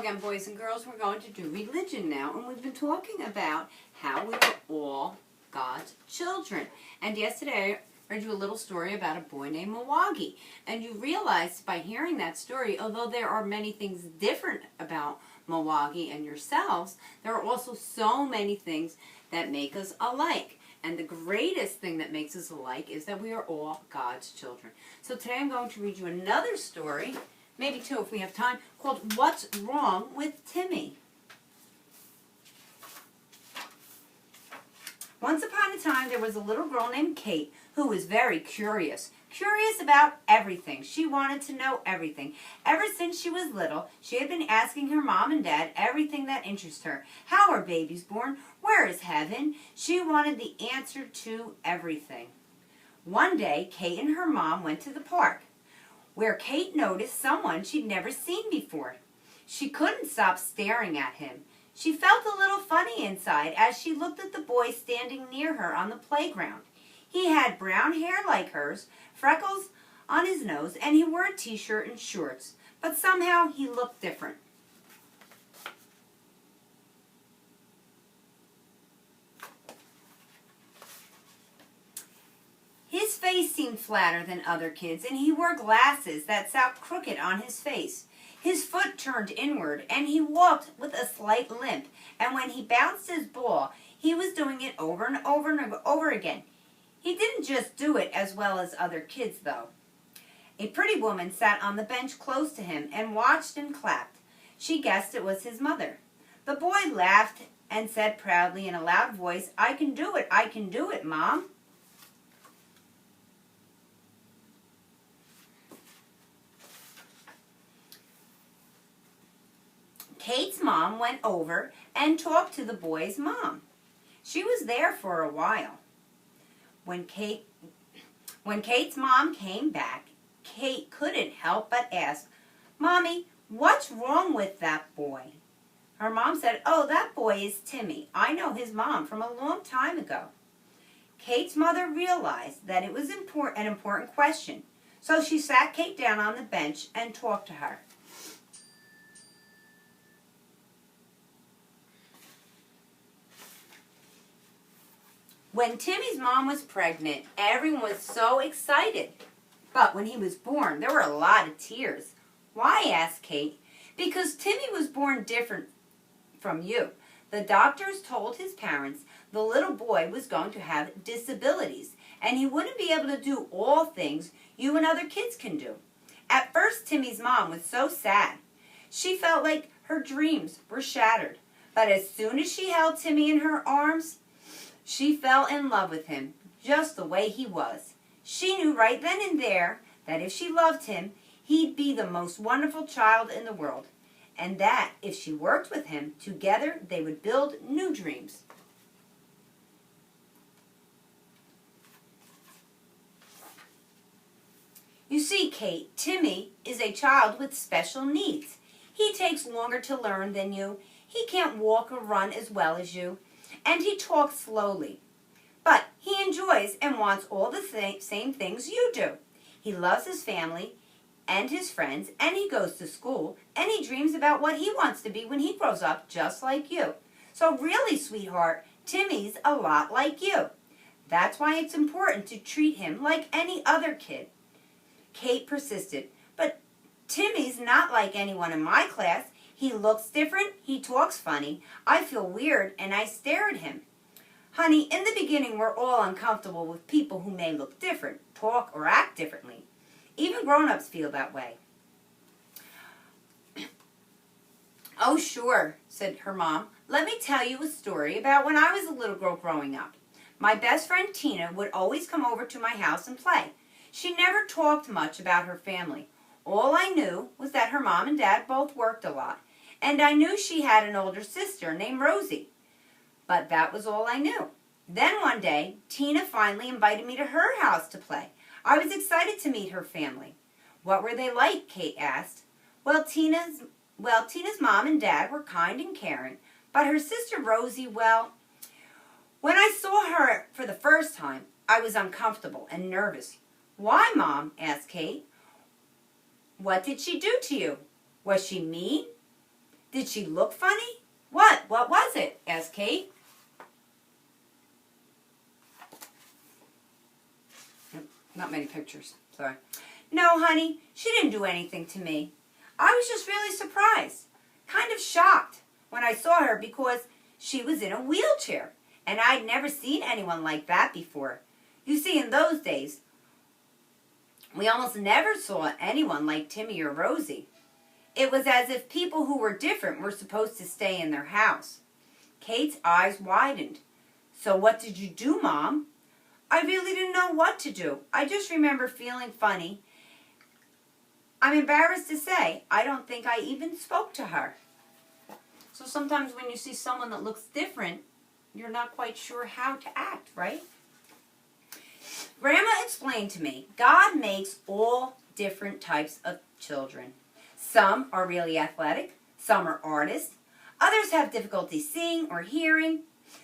again, boys and girls. We're going to do religion now, and we've been talking about how we are all God's children. And yesterday I read you a little story about a boy named Mawagi, and you realized by hearing that story, although there are many things different about Mawagi and yourselves, there are also so many things that make us alike. And the greatest thing that makes us alike is that we are all God's children. So today I'm going to read you another story, maybe two if we have time, called What's Wrong with Timmy? Once upon a time, there was a little girl named Kate who was very curious. Curious about everything. She wanted to know everything. Ever since she was little, she had been asking her mom and dad everything that interested her. How are babies born? Where is heaven? She wanted the answer to everything. One day, Kate and her mom went to the park, where Kate noticed someone she'd never seen before. She couldn't stop staring at him. She felt a little funny inside as she looked at the boy standing near her on the playground. He had brown hair like hers, freckles on his nose, and he wore a t-shirt and shorts. But somehow he looked different. His face seemed flatter than other kids', and he wore glasses that sat crooked on his face. His foot turned inward, and he walked with a slight limp, and when he bounced his ball, he was doing it over and over and over again. He didn't just do it as well as other kids, though. A pretty woman sat on the bench close to him and watched and clapped. She guessed it was his mother. The boy laughed and said proudly in a loud voice, I can do it, Mom." Kate's mom went over and talked to the boy's mom. She was there for a while. When Kate's mom came back, Kate couldn't help but ask, "Mommy, what's wrong with that boy?" Her mom said, "Oh, that boy is Timmy. I know his mom from a long time ago." Kate's mother realized that it was an important question, so she sat Kate down on the bench and talked to her. When Timmy's mom was pregnant, everyone was so excited. But when he was born, there were a lot of tears. "Why?" asked Kate. "Because Timmy was born different from you. The doctors told his parents the little boy was going to have disabilities, and he wouldn't be able to do all things you and other kids can do." At first, Timmy's mom was so sad. She felt like her dreams were shattered. But as soon as she held Timmy in her arms, she fell in love with him, just the way he was. She knew right then and there that if she loved him, he'd be the most wonderful child in the world, and that if she worked with him, together they would build new dreams. You see, Kate, Timmy is a child with special needs. He takes longer to learn than you. He can't walk or run as well as you. And he talks slowly. But he enjoys and wants all the same things you do. He loves his family and his friends, and he goes to school, and he dreams about what he wants to be when he grows up, just like you. So really, sweetheart, Timmy's a lot like you. That's why it's important to treat him like any other kid. Kate persisted, "But Timmy's not like anyone in my class. He looks different, he talks funny. I feel weird, and I stare at him." Honey, in the beginning, we're all uncomfortable with people who may look different, talk, or act differently. Even grown-ups feel that way. "Oh, sure," said her mom. "Let me tell you a story about when I was a little girl growing up. My best friend Tina would always come over to my house and play. She never talked much about her family. All I knew was that her mom and dad both worked a lot, and I knew she had an older sister named Rosie. But that was all I knew. Then one day, Tina finally invited me to her house to play. I was excited to meet her family." "What were they like?" Kate asked. Tina's mom and dad were kind and caring, but her sister Rosie, when I saw her for the first time, I was uncomfortable and nervous." "Why, Mom?" asked Kate. "What did she do to you? Was she mean? Did she look funny? What? What was it? Asked Kate. Not many pictures. Sorry. No, honey, she didn't do anything to me. I was just really surprised, kind of shocked when I saw her because she was in a wheelchair, and I'd never seen anyone like that before. You see, in those days, we almost never saw anyone like Timmy or Rosie. It was as if people who were different were supposed to stay in their house. Kate's eyes widened. So what did you do, Mom? I really didn't know what to do. I just remember feeling funny. I'm embarrassed to say, I don't think I even spoke to her. So sometimes when you see someone that looks different, you're not quite sure how to act, right? Grandma explained to me, God makes all different types of children. Some are really athletic, some are artists, others have difficulty seeing or hearing,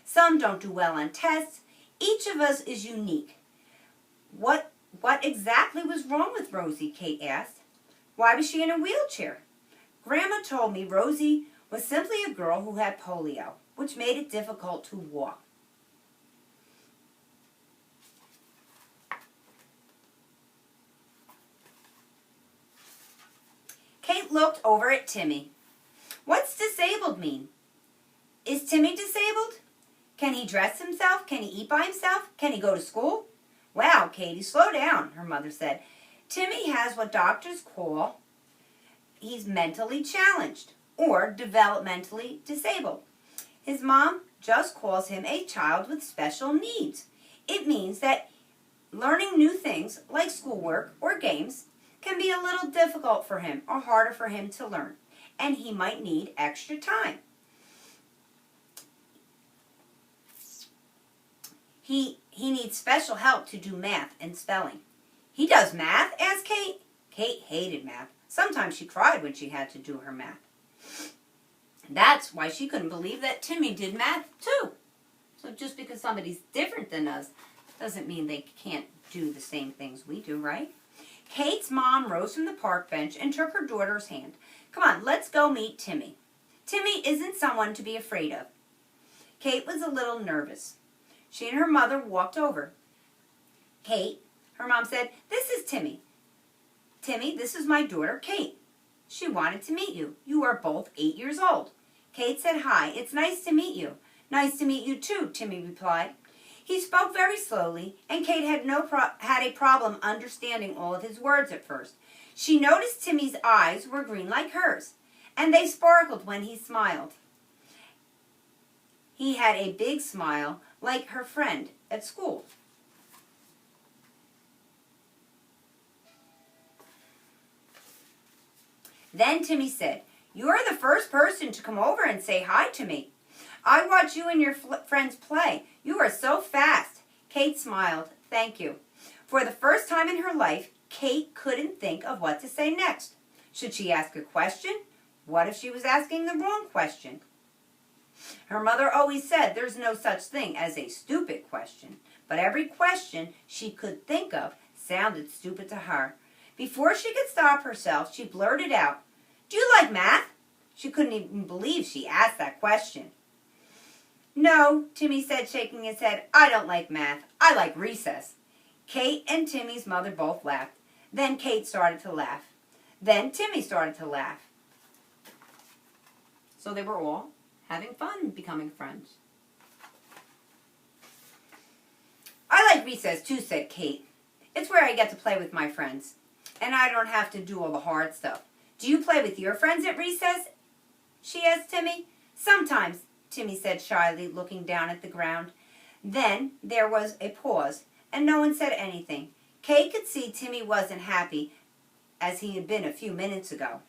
some don't do well on tests. Each of us is unique. What exactly was wrong with Rosie? Kate asked. Why was she in a wheelchair? Grandma told me Rosie was simply a girl who had polio, which made it difficult to walk. Kate looked over at Timmy. What's disabled mean? Is Timmy disabled? Can he dress himself? Can he eat by himself? Can he go to school? Wow, Katie, slow down, her mother said. Timmy has what doctors call he's mentally challenged or developmentally disabled. His mom just calls him a child with special needs. It means that learning new things like schoolwork or games can be a little difficult for him or harder for him to learn, and he might need extra time. He needs special help to do math and spelling. He does math? Asked Kate. Kate hated math. Sometimes she cried when she had to do her math. That's why she couldn't believe that Timmy did math too. So just because somebody's different than us doesn't mean they can't do the same things we do, right? Kate's mom rose from the park bench and took her daughter's hand. Come on, let's go meet Timmy. Timmy isn't someone to be afraid of. Kate was a little nervous. She and her mother walked over. Kate, her mom said, this is Timmy. Timmy, this is my daughter, Kate. She wanted to meet you. You are both 8 years old. Kate said, hi, it's nice to meet you. Nice to meet you too, Timmy replied. He spoke very slowly, and Kate had a problem understanding all of his words at first. She noticed Timmy's eyes were green like hers, and they sparkled when he smiled. He had a big smile like her friend at school. Then Timmy said, you're the first person to come over and say hi to me. I watch you and your friends play. You are so fast. Kate smiled. Thank you. For the first time in her life, Kate couldn't think of what to say next. Should she ask a question? What if she was asking the wrong question? Her mother always said there's no such thing as a stupid question, but every question she could think of sounded stupid to her. Before she could stop herself, she blurted out, do you like math? She couldn't even believe she asked that question. No, Timmy said, shaking his head, I don't like math. I like recess. Kate and Timmy's mother both laughed. Then Kate started to laugh. Then Timmy started to laugh. So they were all having fun becoming friends. I like recess too, said Kate. It's where I get to play with my friends. And I don't have to do all the hard stuff. Do you play with your friends at recess? She asked Timmy. Sometimes, Timmy said shyly, looking down at the ground. Then there was a pause, and no one said anything. Kate could see Timmy wasn't happy as he had been a few minutes ago.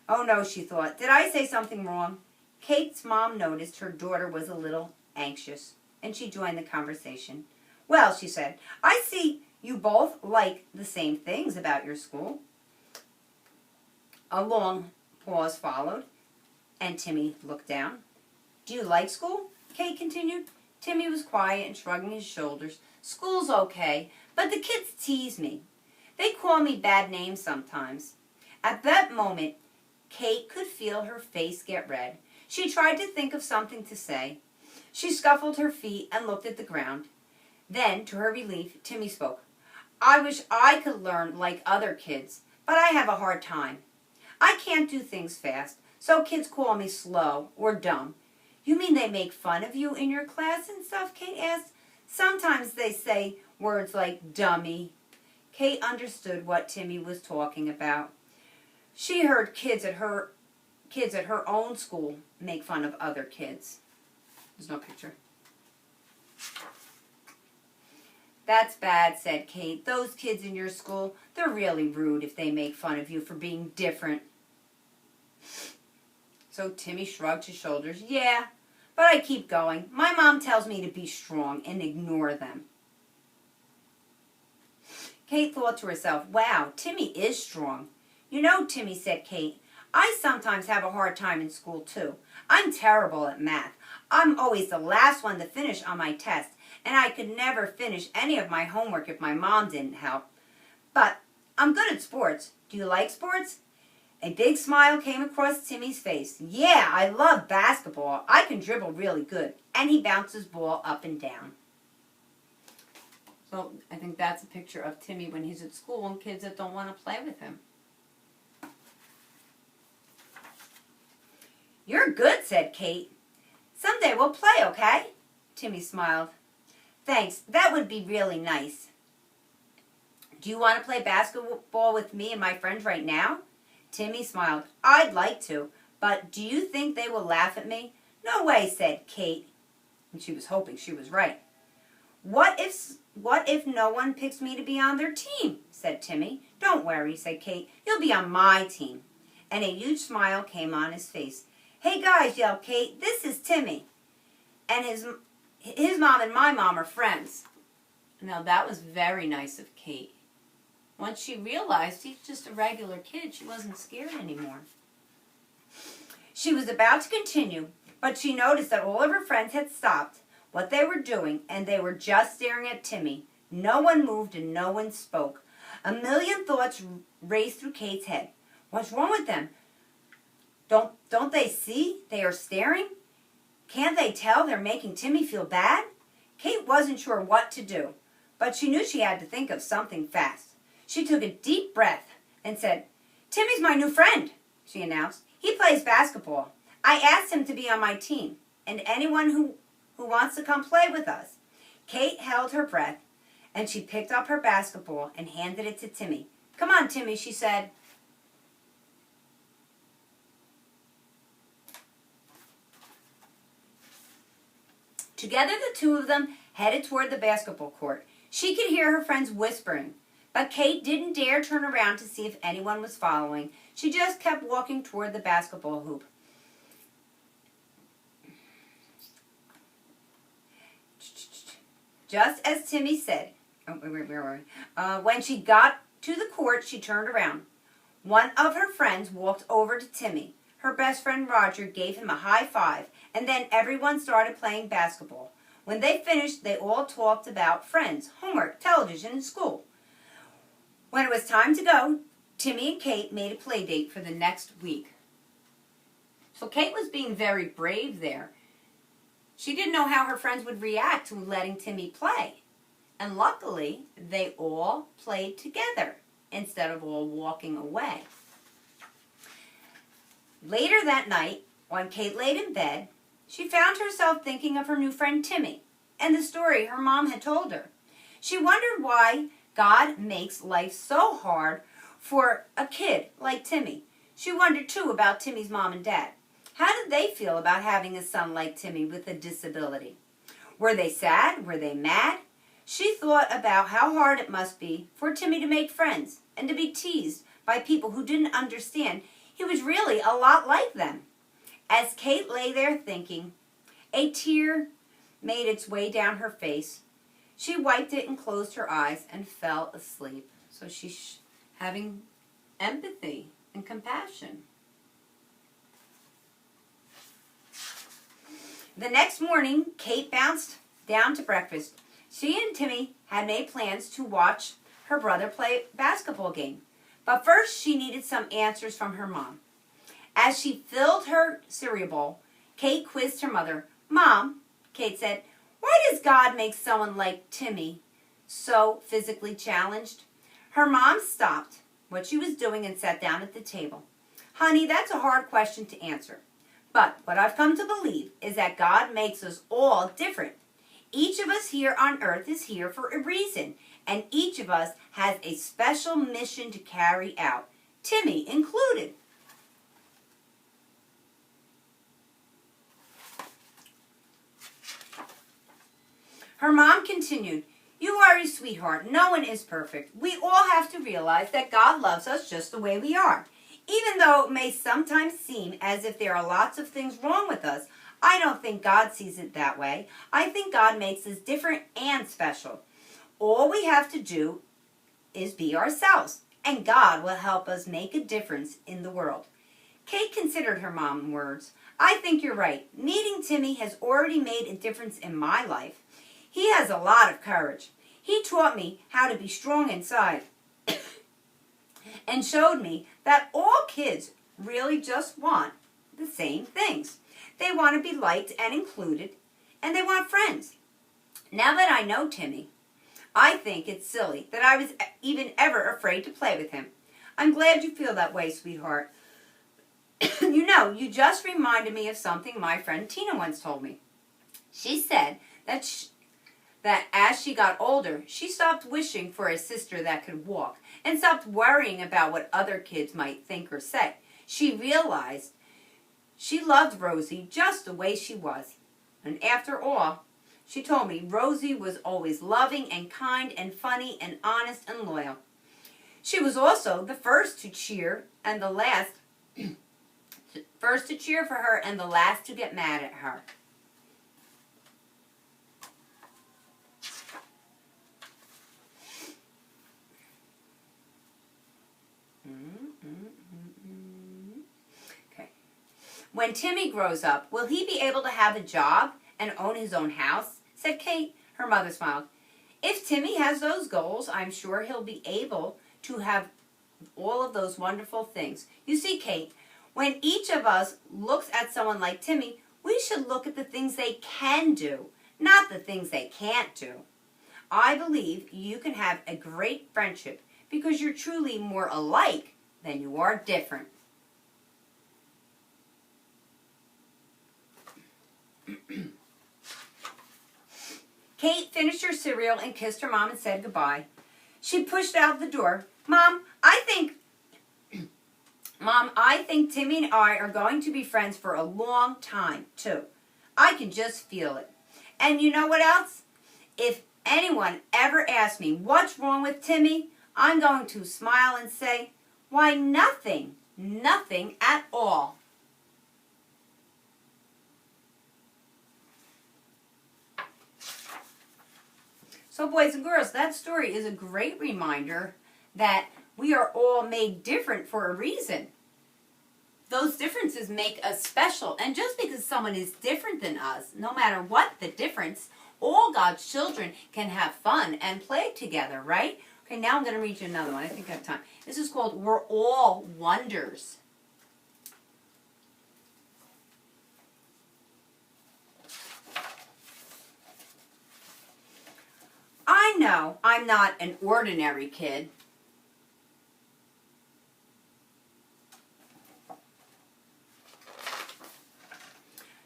Oh no, she thought. Did I say something wrong? Kate's mom noticed her daughter was a little anxious, and she joined the conversation. Well, she said, I see you both like the same things about your school. A long pause followed, and Timmy looked down. Do you like school? Kate continued. Timmy was quiet and shrugging his shoulders. School's okay, but the kids tease me. They call me bad names sometimes. At that moment, Kate could feel her face get red. She tried to think of something to say. She scuffled her feet and looked at the ground. Then, to her relief, Timmy spoke. I wish I could learn like other kids, but I have a hard time. I can't do things fast, so kids call me slow or dumb. You mean they make fun of you in your class and stuff? Kate asked. Sometimes they say words like dummy. Kate understood what Timmy was talking about. She heard kids at her own school make fun of other kids. There's no picture. That's bad, said Kate. Those kids in your school, they're really rude if they make fun of you for being different. So Timmy shrugged his shoulders. Yeah, but I keep going. My mom tells me to be strong and ignore them. Kate thought to herself, wow, Timmy is strong. You know, Timmy, said Kate, I sometimes have a hard time in school too. I'm terrible at math. I'm always the last one to finish on my test, and I could never finish any of my homework if my mom didn't help. But I'm good at sports. Do you like sports? A big smile came across Timmy's face. Yeah, I love basketball. I can dribble really good. And he bounced his ball up and down. So I think that's a picture of Timmy when he's at school and kids that don't want to play with him. You're good, said Kate. Someday we'll play, okay? Timmy smiled. Thanks, that would be really nice. Do you want to play basketball with me and my friends right now? Timmy smiled. I'd like to, but do you think they will laugh at me? No way, said Kate. And she was hoping she was right. What if no one picks me to be on their team? Said Timmy. Don't worry, said Kate. You'll be on my team. And a huge smile came on his face. Hey guys, yelled Kate, this is Timmy. And his mom and my mom are friends. Now that was very nice of Kate. Once she realized he's just a regular kid, she wasn't scared anymore. She was about to continue, but she noticed that all of her friends had stopped what they were doing, and they were just staring at Timmy. No one moved and no one spoke. A million thoughts raced through Kate's head. What's wrong with them? Don't they see they are staring? Can't they tell they're making Timmy feel bad? Kate wasn't sure what to do, but she knew she had to think of something fast. She took a deep breath and said, Timmy's my new friend, she announced. He plays basketball. I asked him to be on my team, and anyone who wants to come play with us. Kate held her breath, and she picked up her basketball and handed it to Timmy. Come on, Timmy, she said. Together, the two of them headed toward the basketball court. She could hear her friends whispering, but Kate didn't dare turn around to see if anyone was following. She just kept walking toward the basketball hoop. Just as Timmy said, when she got to the court, she turned around. One of her friends walked over to Timmy. Her best friend Roger gave him a high five, and then everyone started playing basketball. When they finished, they all talked about friends, homework, television, and school. When it was time to go, Timmy and Kate made a play date for the next week. So Kate was being very brave there. She didn't know how her friends would react to letting Timmy play. And luckily, they all played together instead of all walking away. Later that night, when Kate laid in bed, she found herself thinking of her new friend Timmy and the story her mom had told her. She wondered why God makes life so hard for a kid like Timmy. She wondered too about Timmy's mom and dad. How did they feel about having a son like Timmy with a disability? Were they sad? Were they mad? She thought about how hard it must be for Timmy to make friends and to be teased by people who didn't understand he was really a lot like them. As Kate lay there thinking, a tear made its way down her face. She wiped it and closed her eyes and fell asleep. So she's having empathy and compassion. The next morning, Kate bounced down to breakfast. She and Timmy had made plans to watch her brother play a basketball game. But first, she needed some answers from her mom. As she filled her cereal bowl, Kate quizzed her mother. "Mom," Kate said, "why does God make someone like Timmy so physically challenged?" Her mom stopped what she was doing and sat down at the table. "Honey, that's a hard question to answer. But what I've come to believe is that God makes us all different. Each of us here on earth is here for a reason, and each of us has a special mission to carry out, Timmy included." Her mom continued, "You are a sweetheart. No one is perfect. We all have to realize that God loves us just the way we are. Even though it may sometimes seem as if there are lots of things wrong with us, I don't think God sees it that way. I think God makes us different and special. All we have to do is be ourselves, and God will help us make a difference in the world." Kate considered her mom's words. "I think you're right. Meeting Timmy has already made a difference in my life. He has a lot of courage. He taught me how to be strong inside and showed me that all kids really just want the same things. They want to be liked and included, and they want friends. Now that I know Timmy, I think it's silly that I was even ever afraid to play with him. I'm glad you feel that way, sweetheart. You know, you just reminded me of something my friend Tina once told me. She said that as she got older, she stopped wishing for a sister that could walk and stopped worrying about what other kids might think or say. She realized she loved Rosie just the way she was. And after all, she told me Rosie was always loving and kind and funny and honest and loyal. She was also the first to cheer and the last, first to cheer for her and the last to get mad at her. Okay. When Timmy grows up, will he be able to have a job and own his own house? Said Kate. Her mother smiled. If Timmy has those goals, I'm sure he'll be able to have all of those wonderful things. You see, Kate, when each of us looks at someone like Timmy, we should look at the things they can do, not the things they can't do. I believe you can have a great friendship because you're truly more alike than you are different. Kate finished her cereal and kissed her mom and said goodbye. She pushed out the door. Mom, I think Timmy and I are going to be friends for a long time, too. I can just feel it. And you know what else? If anyone ever asks me what's wrong with Timmy, I'm going to smile and say, why, nothing. Nothing at all. So boys and girls, that story is a great reminder that we are all made different for a reason. Those differences make us special. And just because someone is different than us, no matter what the difference, all God's children can have fun and play together, right? Okay, now I'm going to read you another one. I think I have time. This is called We're All Wonders. I know I'm not an ordinary kid.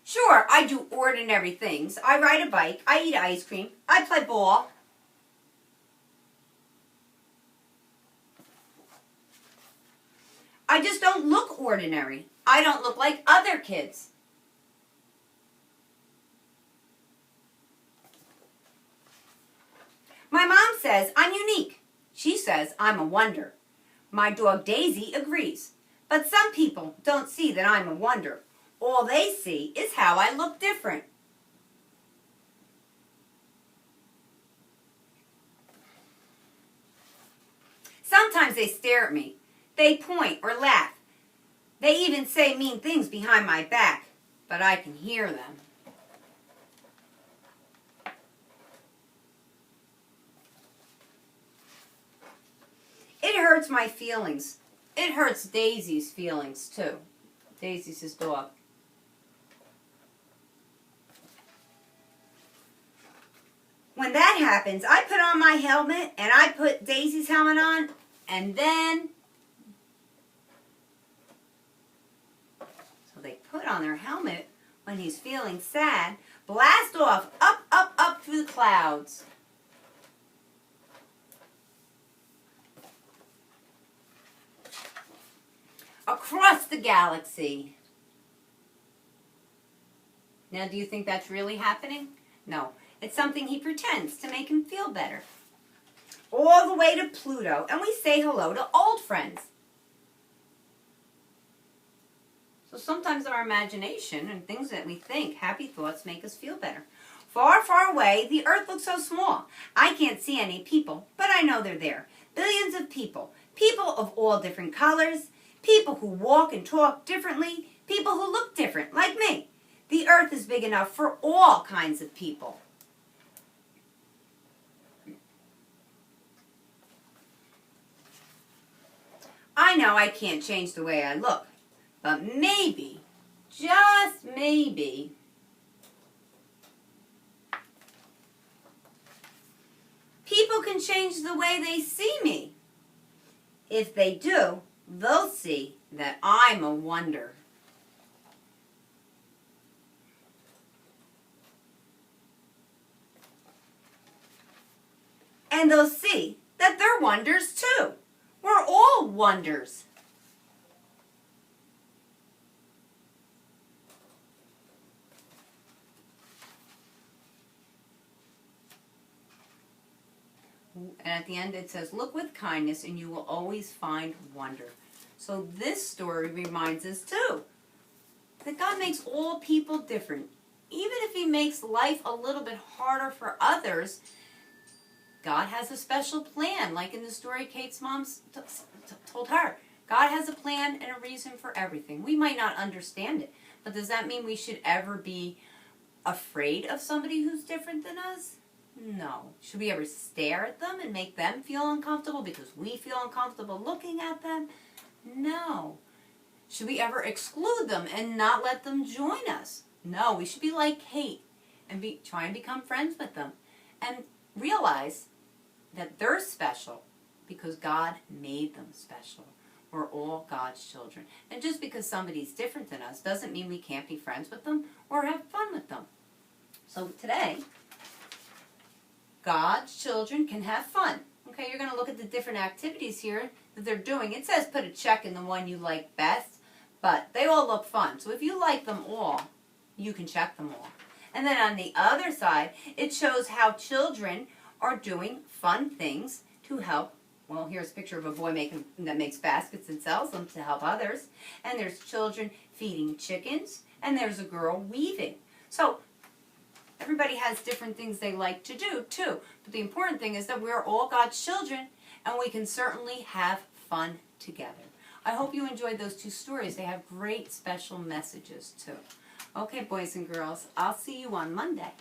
Sure, I do ordinary things. I ride a bike, I eat ice cream, I play ball. I just don't look ordinary. I don't look like other kids. My mom says I'm unique. She says I'm a wonder. My dog Daisy agrees. But some people don't see that I'm a wonder. All they see is how I look different. Sometimes they stare at me. They point or laugh. They even say mean things behind my back, but I can hear them. It hurts my feelings. It hurts Daisy's feelings, too. Daisy's his dog. When that happens, I put on my helmet and I put Daisy's helmet on, and then so they put on their helmet when he's feeling sad, blast off up, up, up through the clouds. Across the galaxy. Now, do you think that's really happening? No. It's something he pretends to make him feel better. All the way to Pluto, and we say hello to old friends. So sometimes our imagination and things that we think, happy thoughts, make us feel better. Far, far away, the Earth looks so small. I can't see any people, but I know they're there. Billions of people. People of all different colors. People who walk and talk differently. People who look different, like me. The Earth is big enough for all kinds of people. I know I can't change the way I look, but maybe, just maybe, people can change the way they see me. If they do, they'll see that I'm a wonder. And they'll see that they're wonders too. We're all wonders. And at the end it says, look with kindness and you will always find wonder. So this story reminds us too that God makes all people different. Even if he makes life a little bit harder for others, God has a special plan, like in the story Kate's mom told her. God has a plan and a reason for everything. We might not understand it, but does that mean we should ever be afraid of somebody who's different than us? No. Should we ever stare at them and make them feel uncomfortable because we feel uncomfortable looking at them? No. Should we ever exclude them and not let them join us? No. We should be like Kate and try and become friends with them and realize that they're special because God made them special. We're all God's children. And just because somebody's different than us doesn't mean we can't be friends with them or have fun with them. So today, God's children can have fun. Okay, you're going to look at the different activities here that they're doing. It says put a check in the one you like best, but they all look fun. So if you like them all, you can check them all. And then on the other side, it shows how children are doing fun things to help. Well, here's a picture of a boy that makes baskets and sells them to help others. And there's children feeding chickens, and there's a girl weaving. So everybody has different things they like to do, too. But the important thing is that we're all God's children, and we can certainly have fun together. I hope you enjoyed those two stories. They have great special messages, too. Okay, boys and girls, I'll see you on Monday.